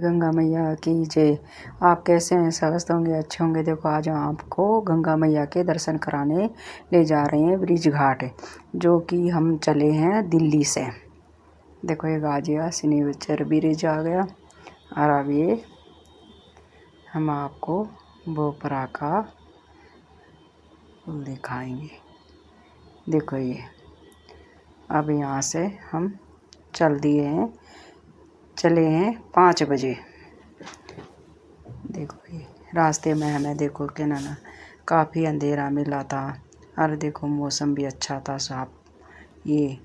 गंगा मैया की जय। आप कैसे हैं? स्वस्थ होंगे, अच्छे होंगे। देखो आज हम आपको गंगा मैया के दर्शन कराने ले जा रहे हैं ब्रिज घाट, जो कि हम चले हैं दिल्ली से। देखो ये गाजिया सिनेचर ब्रिज आ गया और अब ये हम आपको बोपरा का पुल दिखाएंगे। देखो ये अब यहाँ से हम चले हैं 5 बजे। देखो ये रास्ते में हमें देखो क्या ना काफ़ी अंधेरा मिला था और देखो मौसम भी अच्छा था साफ। ये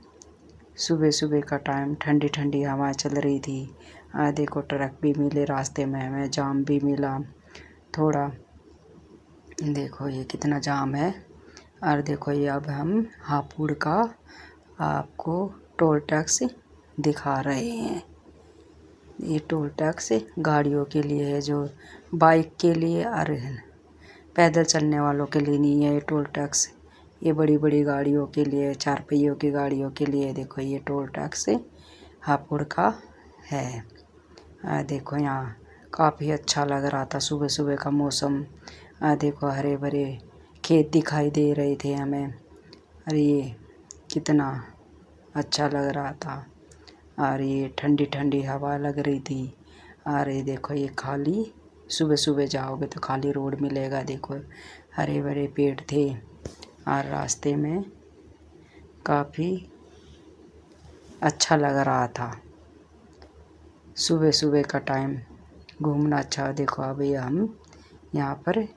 सुबह सुबह का टाइम, ठंडी ठंडी हवा चल रही थी। देखो ट्रक भी मिले रास्ते में, हमें जाम भी मिला थोड़ा। देखो ये कितना जाम है। और देखो ये अब हम हापुड़ का आपको टोल टैक्स दिखा रहे हैं। ये टोल टैक्स गाड़ियों के लिए है, जो बाइक के लिए और पैदल चलने वालों के लिए नहीं है। ये टोल टैक्स ये बड़ी बड़ी गाड़ियों के लिए, 4 पहियों की गाड़ियों के लिए। देखो ये टोल टैक्स हापुड़ का है। देखो यहाँ काफ़ी अच्छा लग रहा था सुबह सुबह का मौसम। देखो हरे भरे खेत दिखाई दे रहे थे हमें। अरे ये कितना अच्छा लग रहा था और ये ठंडी ठंडी हवा लग रही थी। और ये देखो ये खाली, सुबह सुबह जाओगे तो खाली रोड मिलेगा। देखो हरे भरे पेड़ थे और रास्ते में काफ़ी अच्छा लग रहा था। सुबह सुबह का टाइम घूमना अच्छा। देखो अभी हम यहाँ पर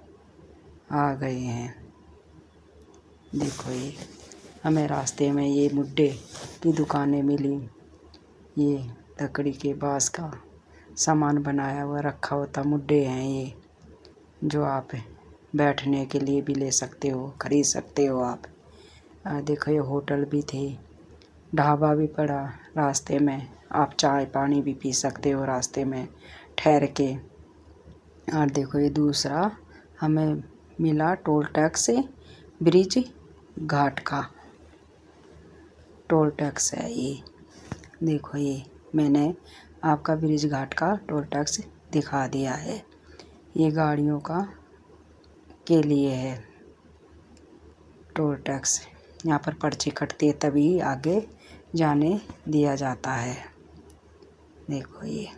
आ गए हैं। देखो ये हमें रास्ते में ये मुड्डे की दुकानें मिली। ये लकड़ी के बांस का सामान बनाया हुआ रखा होता मुड्डे हैं ये, जो आप बैठने के लिए भी ले सकते हो, खरीद सकते हो आप। देखो ये होटल भी थे, ढाबा भी पड़ा रास्ते में। आप चाय पानी भी पी सकते हो रास्ते में ठहर के। और देखो ये दूसरा हमें मिला टोल टैक्स ब्रिज घाट का टोल टैक्स है ये। देखो ये मैंने आपका ब्रिज घाट का टोल टैक्स दिखा दिया है। ये गाड़ियों का के लिए है टोल टैक्स। यहाँ पर पर्ची कटती है तभी आगे जाने दिया जाता है। देखो ये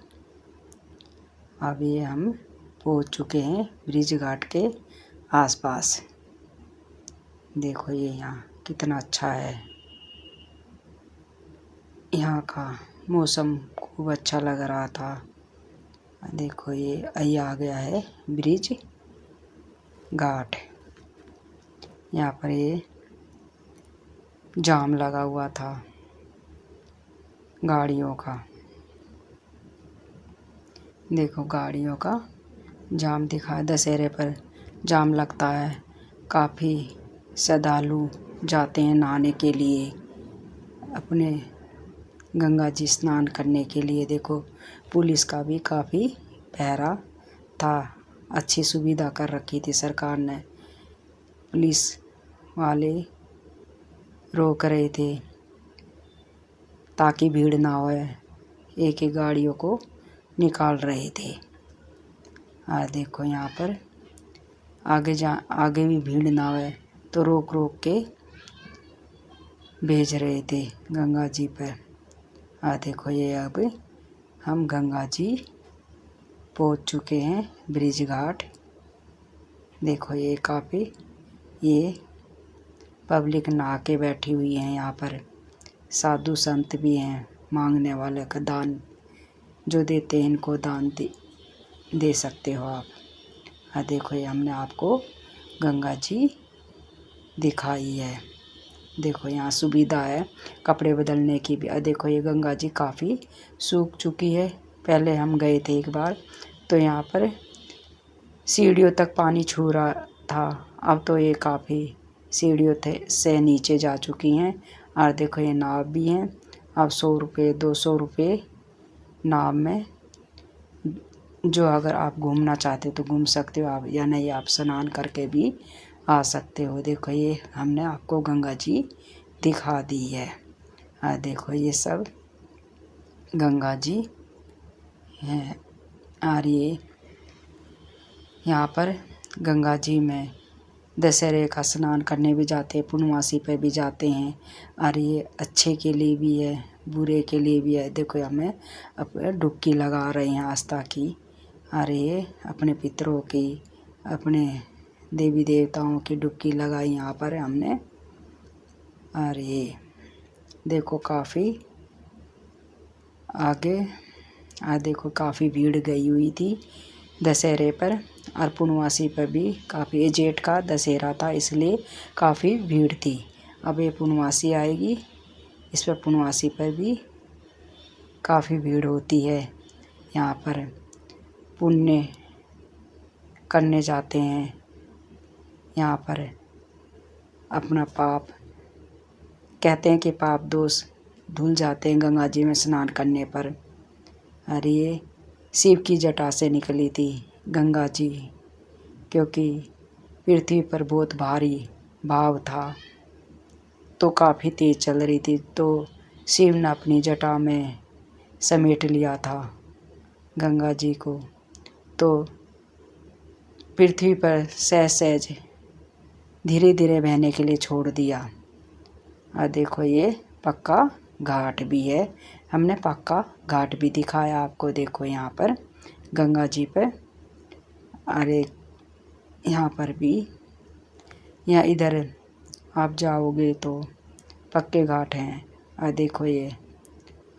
अब ये हम पहुँच चुके हैं ब्रिज घाट के आसपास। देखो ये यहाँ कितना अच्छा है। यहाँ का मौसम खूब अच्छा लग रहा था। देखो ये आ गया है ब्रिज घाट। यहाँ पर ये जाम लगा हुआ था गाड़ियों का। देखो गाड़ियों का जाम दिखा। दशहरे पर जाम लगता है। काफ़ी श्रद्धालु जाते हैं नहाने के लिए, अपने गंगा जी स्नान करने के लिए। देखो पुलिस का भी काफ़ी पहरा था। अच्छी सुविधा कर रखी थी सरकार ने। पुलिस वाले रोक रहे थे ताकि भीड़ ना होए, एक एक गाड़ियों को निकाल रहे थे। देखो यहाँ पर आगे भी भीड़ ना होए तो रोक रोक के भेज रहे थे गंगा जी पर। देखो ये अब हम गंगा जी पहुँच चुके हैं ब्रिज घाट। देखो ये काफ़ी ये पब्लिक नहा के बैठी हुई है यहाँ पर। साधु संत भी हैं, मांगने वाले का दान जो देते हैं इनको दान दे सकते हो आप। देखो ये हमने आपको गंगा जी दिखाई है। देखो यहाँ सुविधा है कपड़े बदलने की भी। देखो ये गंगा जी काफ़ी सूख चुकी है। पहले हम गए थे एक बार तो यहाँ पर सीढ़ियों तक पानी छू रहा था। अब तो ये काफ़ी सीढ़ियों से नीचे जा चुकी हैं। और देखो ये नाव भी हैं। अब 100 रुपये 200 रुपये नाव में, जो अगर आप घूमना चाहते हो तो घूम सकते हो आप, या नहीं आप स्नान करके भी आ सकते हो। देखो ये हमने आपको गंगा जी दिखा दी है। देखो ये सब गंगा जी हैं। और ये यहाँ पर गंगा जी में दशहरे का स्नान करने भी जाते हैं, पूर्णमासी पे भी जाते हैं। और ये अच्छे के लिए भी है, बुरे के लिए भी है। देखो हमें अपने डुबकी लगा रहे हैं आस्था की। और ये अपने पितरों की, अपने देवी देवताओं की डुबकी लगाई यहाँ पर हमने। और ये देखो काफ़ी आगे देखो काफ़ी भीड़ गई हुई थी दशहरे पर। और पूर्णमासी पर भी काफ़ी, ये जेठ का दशहरा था इसलिए काफ़ी भीड़ थी। अब ये पूर्णमासी आएगी, इस पर पूर्णमासी पर भी काफ़ी भीड़ होती है। यहाँ पर पुण्य करने जाते हैं, यहाँ पर अपना पाप, कहते हैं कि पाप दोष धुल जाते हैं गंगा जी में स्नान करने पर। और ये शिव की जटा से निकली थी गंगा जी, क्योंकि पृथ्वी पर बहुत भारी भाव था तो काफ़ी तेज़ चल रही थी, तो शिव ने अपनी जटा में समेट लिया था गंगा जी को, तो पृथ्वी पर सहज सहज धीरे धीरे बहने के लिए छोड़ दिया। और देखो ये पक्का घाट भी है, हमने पक्का घाट भी दिखाया आपको। देखो यहाँ पर गंगा जी पर, अरे यहाँ पर भी, यहाँ इधर आप जाओगे तो पक्के घाट हैं। और देखो ये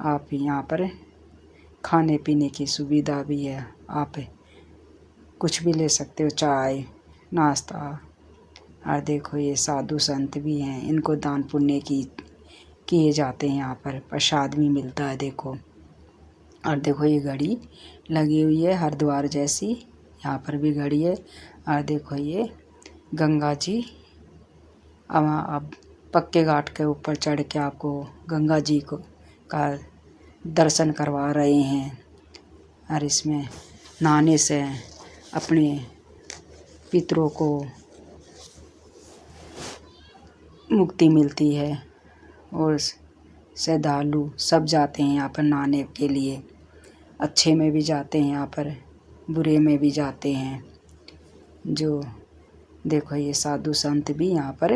आप यहाँ पर खाने पीने की सुविधा भी है, आप कुछ भी ले सकते हो, चाय नाश्ता। और देखो ये साधु संत भी हैं, इनको दान पुण्य किए जाते हैं, यहाँ पर प्रसाद भी मिलता है। देखो और देखो ये घड़ी लगी हुई है हरिद्वार जैसी, यहाँ पर भी घड़ी है। और देखो ये गंगा जी, अब पक्के घाट के ऊपर चढ़ के आपको गंगा जी को का दर्शन करवा रहे हैं। और इसमें नहाने से अपने पितरों को मुक्ति मिलती है। और श्रद्धालु सब जाते हैं यहाँ पर नहाने के लिए, अच्छे में भी जाते हैं यहाँ पर, बुरे में भी जाते हैं। जो देखो ये साधु संत भी यहाँ पर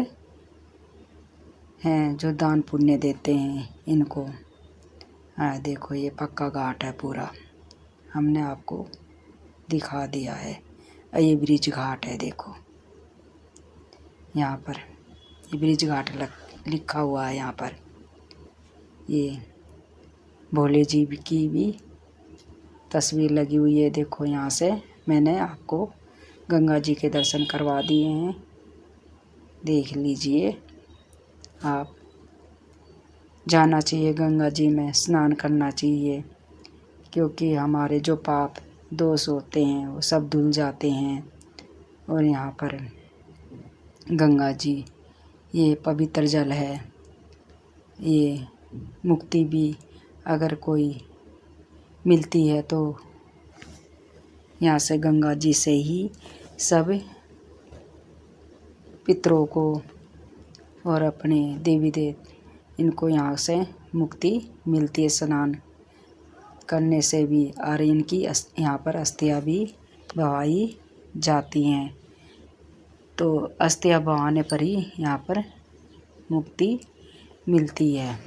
हैं जो दान पुण्य देते हैं इनको। देखो ये पक्का घाट है पूरा, हमने आपको दिखा दिया है। ये ब्रिज घाट है, देखो यहाँ पर ये ब्रिज घाट लिखा हुआ है यहाँ पर। ये भोले जी की भी तस्वीर लगी हुई है। देखो यहाँ से मैंने आपको गंगा जी के दर्शन करवा दिए हैं, देख लीजिए। आप जाना चाहिए गंगा जी में, स्नान करना चाहिए, क्योंकि हमारे जो पाप दोष होते हैं वो सब धुल जाते हैं। और यहाँ पर गंगा जी ये पवित्र जल है, ये मुक्ति भी अगर कोई मिलती है तो यहाँ से गंगा जी से ही सब पितरों को और अपने देवी देव इनको यहाँ से मुक्ति मिलती है स्नान करने से भी। और इनकी यहाँ पर अस्थियाँ भी बहाई जाती हैं, तो अस्थियाँ बहाने पर ही यहाँ पर मुक्ति मिलती है।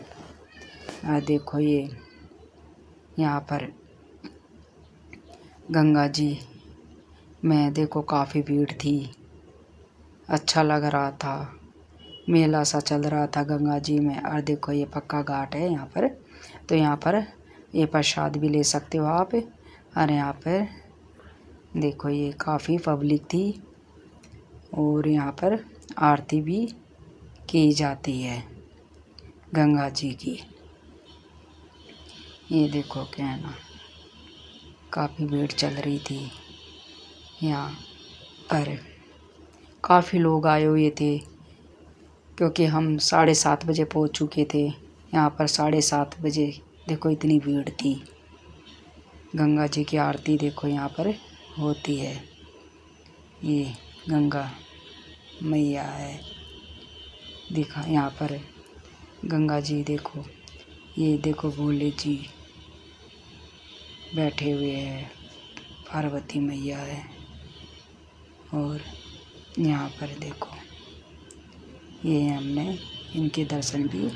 देखो ये यहाँ पर गंगा जी में देखो काफ़ी भीड़ थी, अच्छा लग रहा था, मेला सा चल रहा था गंगा जी में। और देखो ये पक्का घाट है यहाँ पर, तो यहाँ पर ये प्रसाद भी ले सकते हो आप। और यहाँ पर देखो ये काफ़ी पब्लिक थी और यहाँ पर आरती भी की जाती है गंगा जी की। ये देखो क्या है ना, काफ़ी भीड़ चल रही थी यहाँ पर, काफ़ी लोग आए हुए थे, क्योंकि हम 7:30 बजे पहुँच चुके थे यहाँ पर। 7:30 बजे देखो इतनी भीड़ थी। गंगा जी की आरती देखो यहाँ पर होती है, ये गंगा मैया है, दिखा यहाँ पर गंगा जी। देखो ये देखो भोले जी बैठे हुए हैं, पार्वती मैया है। और यहाँ पर देखो ये हमने इनके दर्शन भी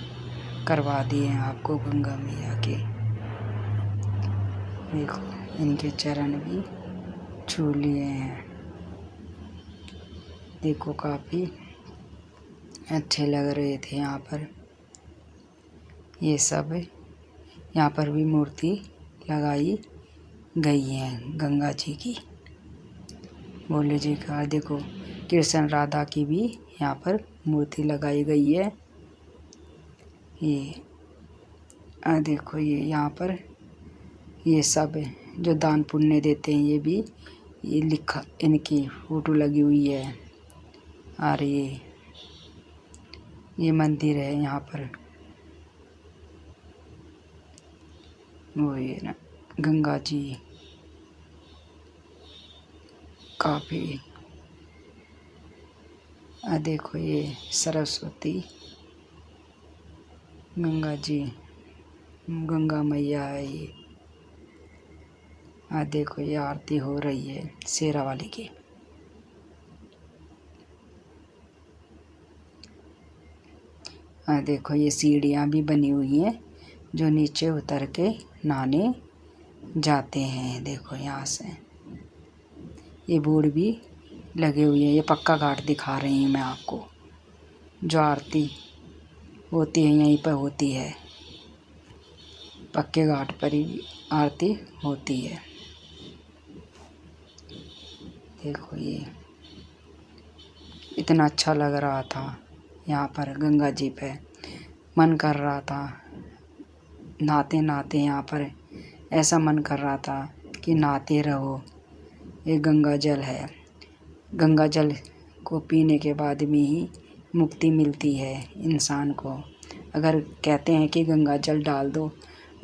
करवा दिए हैं आपको, गंगा मैया के। देखो इनके चरण भी छू लिए हैं। देखो काफ़ी अच्छे लग रहे थे यहाँ पर। ये सब यहाँ पर भी मूर्ति लगाई गई है गंगा जी की, भोले जी का। देखो कृष्ण राधा की भी यहाँ पर मूर्ति लगाई गई है। ये देखो ये यहाँ पर ये सब जो दान पुण्य देते हैं ये भी ये लिखा, इनकी फोटो लगी हुई है। और ये मंदिर है यहाँ पर, वो ये ना गंगा जी काफ़ी। देखो ये सरस्वती गंगा जी, गंगा मैया है ये। देखो ये आरती हो रही है शेरा वाली की। देखो ये सीढ़ियाँ भी बनी हुई हैं जो नीचे उतर के नहाने जाते हैं। देखो यहाँ से ये बोर्ड भी लगे हुए हैं। ये पक्का घाट दिखा रही हूँ मैं आपको, जो आरती होती है यहीं पर होती है, पक्के घाट पर ही आरती होती है। देखो ये इतना अच्छा लग रहा था यहाँ पर गंगा जी पे, मन कर रहा था नहाते नहाते यहाँ पर, ऐसा मन कर रहा था कि नहाते रहो। ये गंगा जल है, गंगा जल को पीने के बाद में ही मुक्ति मिलती है इंसान को। अगर कहते हैं कि गंगा जल डाल दो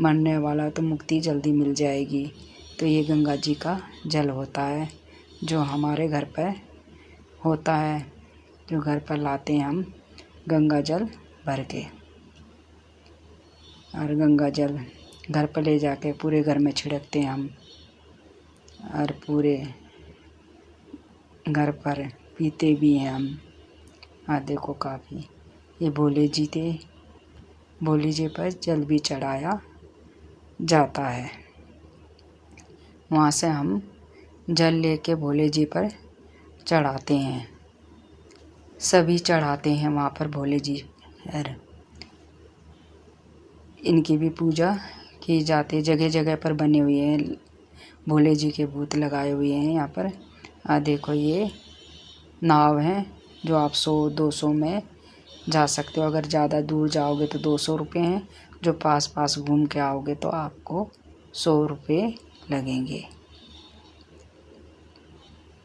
मरने वाला तो मुक्ति जल्दी मिल जाएगी, तो ये गंगा जी का जल होता है जो हमारे घर पर होता है, जो घर पर लाते हैं हम गंगा जल भर के। और गंगा जल घर पर ले जाके पूरे घर में छिड़कते हैं हम, और पूरे घर पर पीते भी हैं हम। देखो काफ़ी ये भोले जी थे, भोले जी पर जल भी चढ़ाया जाता है। वहाँ से हम जल लेके भोले जी पर चढ़ाते हैं, सभी चढ़ाते हैं वहाँ पर भोले जी पर। इनकी भी पूजा की जाती है, जगह जगह पर बने हुए हैं भोले जी के भूत लगाए हुए हैं यहाँ पर। देखो ये नाव है जो आप 100-200 में जा सकते हो। अगर ज़्यादा दूर जाओगे तो 200 रुपये हैं, जो पास पास घूम के आओगे तो आपको 100 रुपये लगेंगे।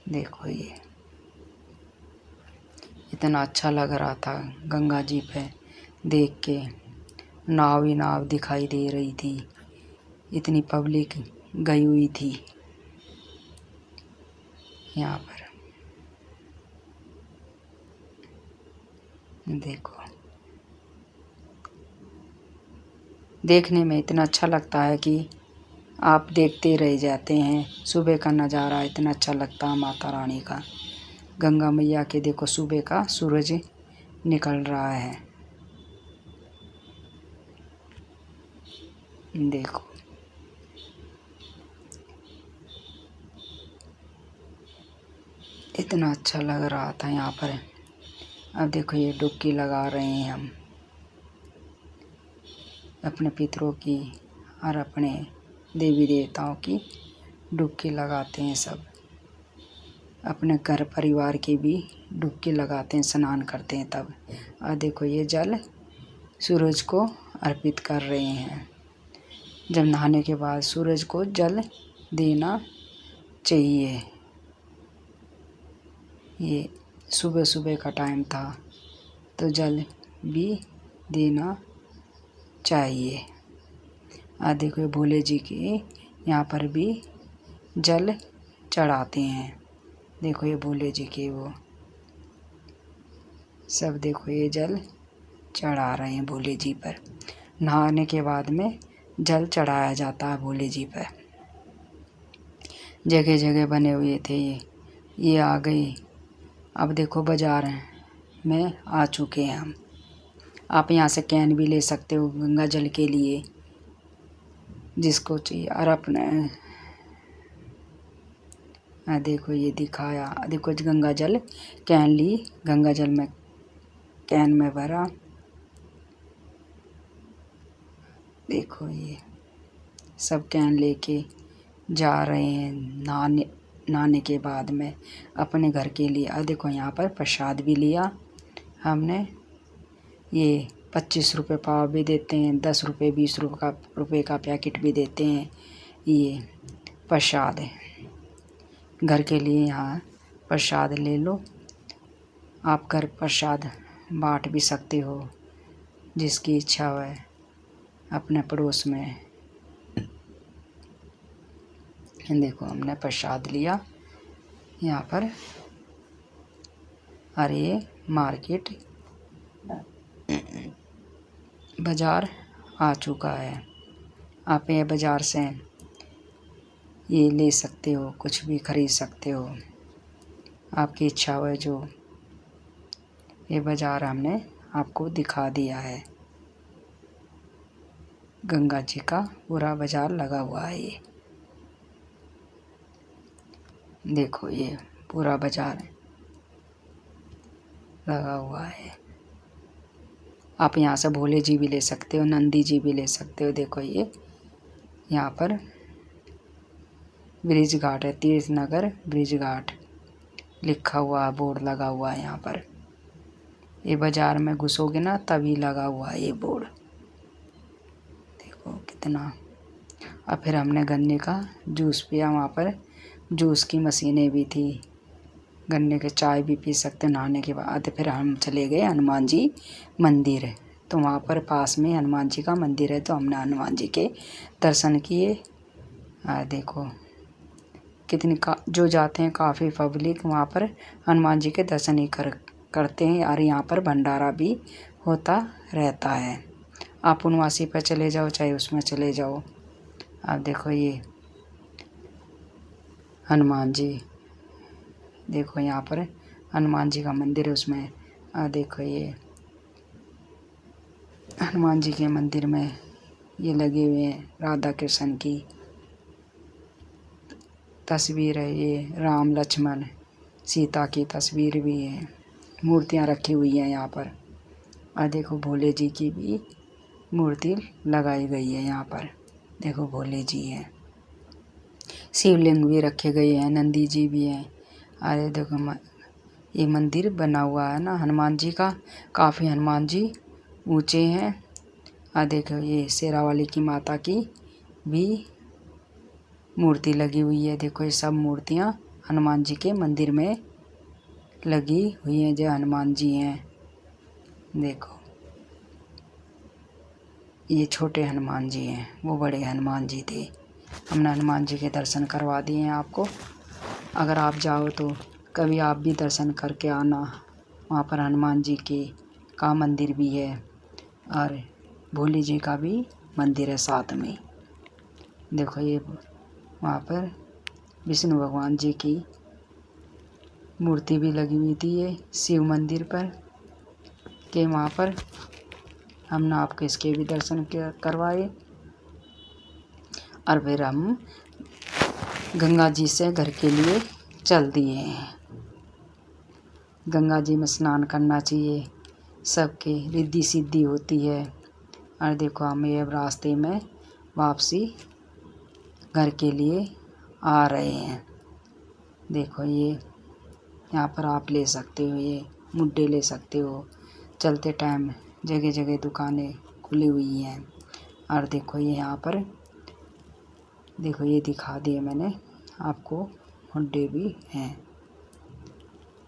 देखो ये इतना अच्छा लग रहा था गंगा जी पे देख के, नाव ही नाव दिखाई दे रही थी, इतनी पब्लिक गई हुई थी यहाँ पर। देखो देखने में इतना अच्छा लगता है कि आप देखते रह जाते हैं। सुबह का नज़ारा इतना अच्छा लगता है माता रानी का, गंगा मैया के। देखो सुबह का सूरज निकल रहा है। देखो इतना अच्छा लग रहा था यहाँ पर। अब देखो ये डुबकी लगा रहे हैं हम अपने पितरों की और अपने देवी देवताओं की डुबकी लगाते हैं सब। अपने घर परिवार की भी डुबकी लगाते हैं, स्नान करते हैं तब। और देखो ये जल सूरज को अर्पित कर रहे हैं। जब नहाने के बाद सूरज को जल देना चाहिए। ये सुबह सुबह का टाइम था तो जल भी देना चाहिए। देखो ये भोले जी के यहाँ पर भी जल चढ़ाते हैं। देखो ये भोले जी के वो सब, देखो ये जल चढ़ा रहे हैं भोले जी पर। नहाने के बाद में जल चढ़ाया जाता है भोले जी पर। जगह जगह बने हुए थे ये आ गई। अब देखो बाज़ार में आ चुके हैं हम। आप यहाँ से कैन भी ले सकते हो गंगा जल के लिए, जिसको चाहिए। और अपने देखो ये दिखाया, देखो गंगा जल कैन ली, गंगा जल में कैन में भरा। देखो ये सब कैन लेके जा रहे हैं नहाने के बाद में अपने घर के लिए। और देखो यहाँ पर प्रसाद भी लिया हमने। ये 25 रुपये पाव भी देते हैं, 10 रुपये 20 रुपये का पैकेट भी देते हैं। ये प्रसाद है घर के लिए, यहाँ प्रसाद ले लो। आप घर प्रसाद बांट भी सकते हो, जिसकी इच्छा हो अपने पड़ोस में। देखो हमने प्रसाद लिया यहाँ पर। और ये मार्केट बाज़ार आ चुका है। आप ये बाज़ार से ये ले सकते हो, कुछ भी खरीद सकते हो, आपकी इच्छा हो जो। ये बाज़ार हमने आपको दिखा दिया है। गंगा जी का पूरा बाज़ार लगा हुआ है ये। देखो ये पूरा बाज़ार लगा हुआ है। आप यहाँ से भोले जी भी ले सकते हो, नंदी जी भी ले सकते हो। देखो ये यहाँ पर ब्रिज घाट है, तीर्थ नगर ब्रिज घाट लिखा हुआ बोर्ड लगा हुआ है यहाँ पर। ये बाज़ार में घुसोगे ना तभी लगा हुआ है ये बोर्ड। देखो कितना। और फिर हमने गन्ने का जूस पिया वहाँ पर। जूस की मशीनें भी थी, गन्ने के चाय भी पी सकते नहाने के बाद। फिर हम चले गए हनुमान जी मंदिर। तो वहाँ पर पास में हनुमान जी का मंदिर है, तो हमने हनुमान जी के दर्शन किए। देखो कितनी जो जाते हैं काफ़ी पब्लिक वहाँ पर हनुमान जी के दर्शन ही करते हैं। और यहाँ पर भंडारा भी होता रहता है। आप उनवासी पर चले जाओ चाहे उसमें चले जाओ। आप देखो ये हनुमान जी, देखो यहाँ पर हनुमान जी का मंदिर है उसमें। देखो ये हनुमान जी के मंदिर में ये लगे हुए हैं राधा कृष्ण की तस्वीर है। ये राम लक्ष्मण सीता की तस्वीर भी है, मूर्तियाँ रखी हुई हैं यहाँ पर। और देखो भोले जी की भी मूर्ति लगाई गई है यहाँ पर। देखो भोले जी हैं, शिवलिंग भी रखे गए हैं, नंदी जी भी हैं। अरे देखो ये मंदिर बना हुआ है ना हनुमान जी का, काफ़ी हनुमान जी ऊंचे हैं। देखो ये शेरावाली की माता की भी मूर्ति लगी हुई है। देखो ये सब मूर्तियाँ हनुमान जी के मंदिर में लगी हुई हैं, जो हनुमान जी हैं। देखो ये छोटे हनुमान जी हैं, वो बड़े हनुमान जी थे। हमने हनुमान जी के दर्शन करवा दिए हैं आपको। अगर आप जाओ तो कभी आप भी दर्शन करके आना। वहाँ पर हनुमान जी के का मंदिर भी है और भोले जी का भी मंदिर है साथ में। देखो ये वहाँ पर विष्णु भगवान जी की मूर्ति भी लगी हुई थी ये शिव मंदिर पर के वहाँ पर। हमने आपको इसके भी दर्शन करवाए। और फिर हम गंगा जी से घर के लिए चल दिए हैं। गंगा जी में स्नान करना चाहिए, सबके रिद्धि सिद्धि होती है। और देखो हम ये रास्ते में वापसी घर के लिए आ रहे हैं। देखो ये यहाँ पर आप ले सकते हो, ये मुड्डे ले सकते हो। चलते टाइम जगह जगह दुकानें खुली हुई हैं। और देखो ये यहाँ पर देखो ये दिखा दिए मैंने आपको, मुड्डे भी हैं।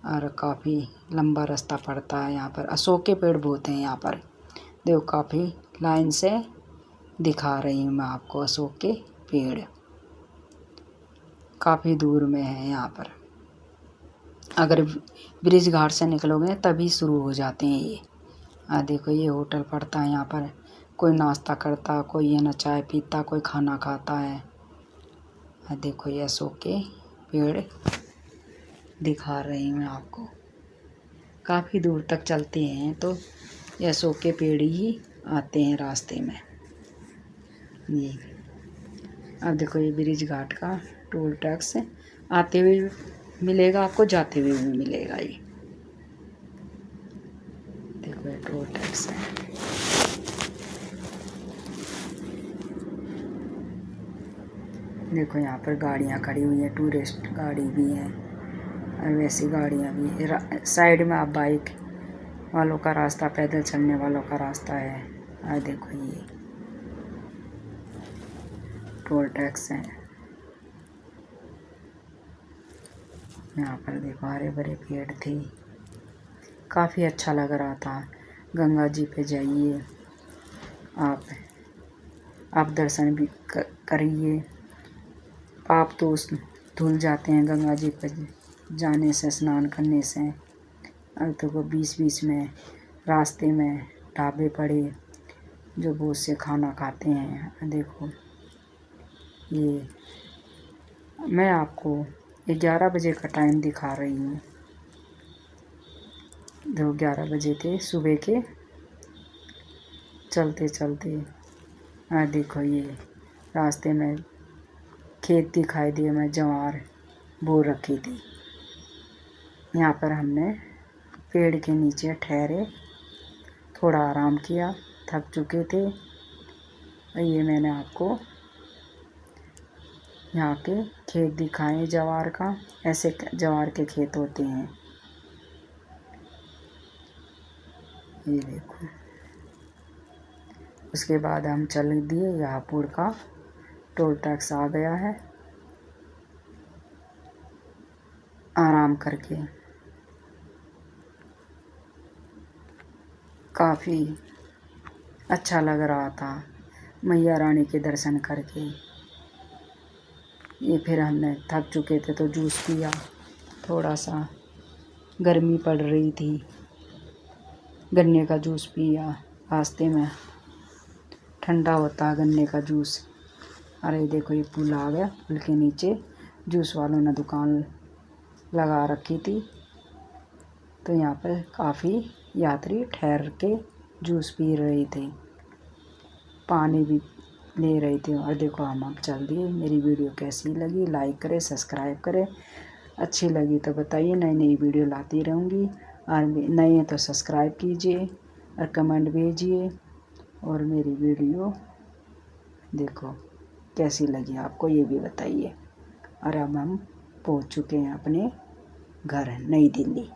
और काफ़ी लंबा रास्ता पड़ता है यहाँ पर। अशोक के पेड़ बहुत हैं यहाँ पर। देखो काफ़ी लाइन से दिखा रही हूँ मैं आपको, अशोक के पेड़ काफ़ी दूर में है यहाँ पर। अगर ब्रिज घाट से निकलोगे तभी शुरू हो जाते हैं ये। देखो ये होटल पड़ता है यहाँ पर। कोई नाश्ता करता, कोई ये ना चाय पीता, कोई खाना खाता है। देखो ये अशोक के पेड़ दिखा रही हूँ आपको। काफ़ी दूर तक चलते हैं तो ये अशोक के पेड़ ही आते हैं रास्ते में। ये अब देखो ये ब्रिज घाट का टोल टैक्स आते हुए मिलेगा आपको, जाते हुए भी मिलेगा। ये देखो ये टोल टैक्स है। देखो यहाँ पर गाड़ियाँ खड़ी हुई हैं, टूरिस्ट गाड़ी भी है और वैसी गाड़ियाँ भी है। साइड में आप बाइक वालों का रास्ता, पैदल चलने वालों का रास्ता है। और देखो ये टोल टैक्स है। यहाँ पर देखो हरे भरे पेड़ थे, काफ़ी अच्छा लग रहा था। गंगा जी पे जाइए आप दर्शन भी करिए। पाप तो धुल जाते हैं गंगा जी पर जाने से, स्नान करने से। अब तो वो बीच में रास्ते में ढाबे पड़े जो बहुत से खाना खाते हैं। देखो ये मैं आपको 11 बजे का टाइम दिखा रही हूँ। 11 बजे थे सुबह के, चलते चलते देखो ये रास्ते में खेत दिखाई दिए। मैं ज्वार बो रखी थी। यहाँ पर हमने पेड़ के नीचे ठहरे, थोड़ा आराम किया, थक चुके थे। ये मैंने आपको यहाँ के खेत दिखाए ज्वार का। ऐसे ज्वार के खेत होते हैं। ये देखो उसके बाद हम चल दिए। यहाँपुर का टोल टैक्स आ गया है। आराम करके काफ़ी अच्छा लग रहा था मैया रानी के दर्शन करके। ये फिर हमने थक चुके थे तो जूस पिया, थोड़ा सा गर्मी पड़ रही थी, गन्ने का जूस पिया। रास्ते में ठंडा होता है गन्ने का जूस। अरे देखो ये पुल आ गया। पुल के नीचे जूस वालों ने दुकान लगा रखी थी, तो यहाँ पर काफ़ी यात्री ठहर के जूस पी रहे थे, पानी भी ले रहे थे। और देखो हम अब चल दिए। मेरी वीडियो कैसी लगी लाइक करें, सब्सक्राइब करें। अच्छी लगी तो बताइए, नई नई वीडियो लाती रहूँगी। और नए हैं तो सब्सक्राइब कीजिए और कमेंट भेजिए। और मेरी वीडियो देखो कैसी लगी आपको ये भी बताइए। और अब हम पहुँच चुके हैं अपने घर, नई दिल्ली।